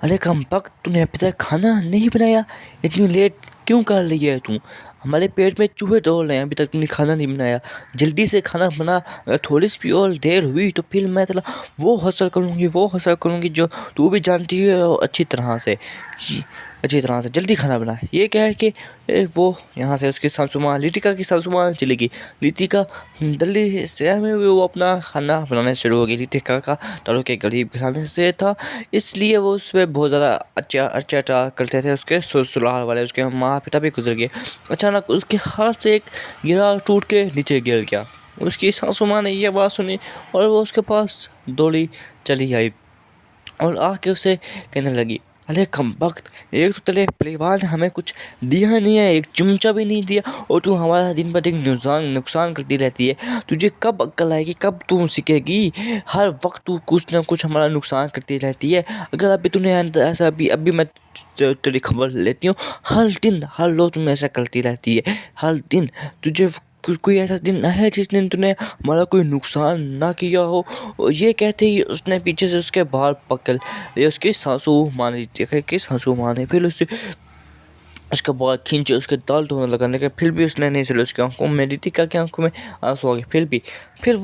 ارے کمبخت تُو نے ابھی تک کھانا نہیں بنایا؟ اتنی لیٹ کیوں کر رہی ہے تو؟ ہمارے پیٹ میں چوہے دوڑ رہے ہیں، ابھی تک تُو نے کھانا نہیں بنایا۔ جلدی سے کھانا بنا، اگر تھوڑی سی بھی اور دیر ہوئی تو پھر میں وہ حسر کروں گی جو تو بھی جانتی ہے اچھی طرح سے جلدی کھانا بنا۔ یہ کیا ہے کہ وہ یہاں سے اس کی ساسو ماں لیٹکا کی ساسو ماں چلے گی۔ لیٹکا دلی سے میں وہ اپنا کھانا بنانا شروع ہو گئی۔ لیٹکا کا تعلق کے غریب گھرانے سے تھا، اس لیے وہ اس پہ بہت زیادہ اچھا کرتے تھے۔ اس کے سسرال والے، اس کے ماں پتا بھی گزر گئے۔ اچانک اس کے ہاتھ سے ایک گرا ٹوٹ کے نیچے گر گیا۔ اس کی ساسو ماں نے یہ بات سنی اور وہ اس کے پاس دوڑی چلی آئی اور آ کے اسے کہنے لگی، ارے کمبخت، ایک تو تیرے پریوار نے ہمیں کچھ دیا نہیں ہے، ایک چمچہ بھی نہیں دیا، اور تو ہمارا دن بہ دن نقصان کرتی رہتی ہے۔ تجھے کب عقل آئے گی؟ کب تو سیکھے گی؟ ہر وقت تو کچھ نہ کچھ ہمارا نقصان کرتی رہتی ہے۔ اگر ابھی تو نے ایسا ابھی میں تیری خبر لیتی ہوں، ہر روز تم ایسا کرتی رہتی ہے۔ ہر دن تجھے کوئی ایسا دن نہ ہے جس دن تو نے ہمارا کوئی نقصان نہ کیا ہو۔ یہ کہتے ہی اس نے پیچھے سے اس کے بال پکڑ لے۔ اس کی ساسو ماں نے دیکھا کہ ساسو ماں نے پھر اس کا بال کھینچے، اس کے دال دھونے لگا، لیکن پھر بھی اس نے نہیں چلا۔ اس کی آنکھوں میں لیٹکا کی آنکھوں میں آنسو آ گئے۔ پھر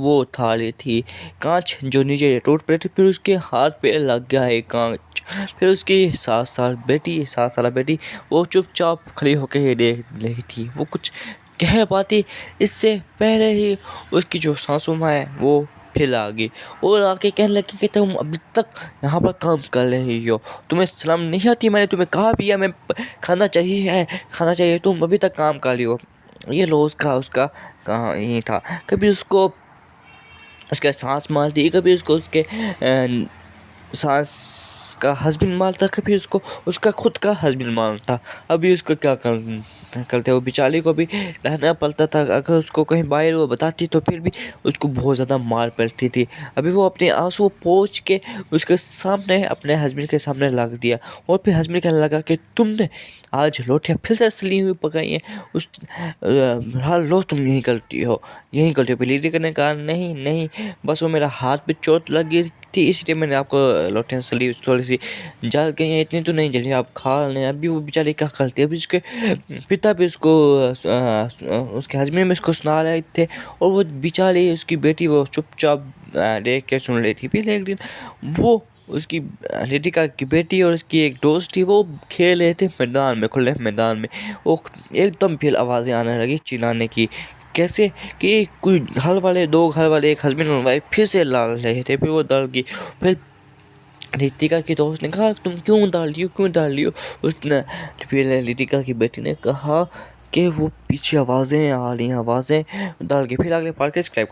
وہ تھالی تھی کانچ جو نیچے ٹوٹ پڑی تھی، پھر اس کے ہاتھ پہ لگ گیا ہے کانچ۔ پھر اس کی 7 سالہ بیٹی وہ چپ چاپ کھڑی ہو کے دیکھ رہی تھی۔ وہ کچھ کہہ پاتی اس سے پہلے ہی اس کی جو ساسو ماں ہے وہ پھر آ گئی اور آ کے کہنے لگی کہ تم ابھی تک یہاں پر کام کر رہی ہو، تمہیں شرم نہیں آتی؟ میں نے تمہیں کہا بھی ہے، میں کھانا چاہیے، تم ابھی تک کام کر رہی ہو۔ یہ روز کا اس کا کہاں ہی تھا، کبھی اس کو اس کے سانس مارتی، کبھی اس کو اس کے سانس کا ہسبینڈ مارتا، کبھی اس کو اس کا خود کا ہسبینڈ مارتا۔ ابھی اس کو کیا کرتے، وہ بیچاری کو بھی رہنا پڑتا تھا۔ اگر اس کو کہیں باہر وہ بتاتی تو پھر بھی اس کو بہت زیادہ مار پڑتی تھی۔ ابھی وہ اپنے آنسو پوچھ کے اس کے سامنے اپنے ہسبینڈ کے سامنے لگ دیا، اور پھر ہسبینڈ کہنے لگا کہ تم نے آج روٹیاں پھر سے سلی ہوئی پکائی ہیں، ہر روز تم یہی کرتی ہو۔ پھر لیٹکا نے کہا، نہیں، بس وہ میرا ہاتھ پہ چوٹ لگی تھی، اس لیے میں نے آپ کو روٹیاں سلی تھوڑی سی جل گئی ہیں، اتنی تو نہیں جلی، آپ کھا لیں۔ ابھی وہ بیچارے کیا کرتے، ابھی اس کے پتا بھی اس کو اس کے ہسبینڈ میں اس کو سنا رہے تھے، اور وہ بیچاری اس کی بیٹی وہ چپ چاپ دیکھ کے سن رہی تھی۔ پھر ایک دن وہ اس کی لیٹکا کی بیٹی اور اس کی ایک دوست تھی، وہ کھیل رہے تھے کھلے میدان میں۔ وہ ایک دم پھر آوازیں آنے لگی چلانے کی، کیسے کہ کوئی دو گھر والے ایک ہسبینڈ اور وائف پھر سے لڑ رہے تھے۔ پھر وہ ڈر گئی۔ پھر لیٹکا کی دوست نے کہا، تم کیوں ڈر لی ہو؟ پھر لیٹکا کی بیٹی نے کہا کہ وہ پیچھے آوازیں آ رہی ہیں، ڈر گئی۔ پھر اگلے پارٹ کے سبسکرائب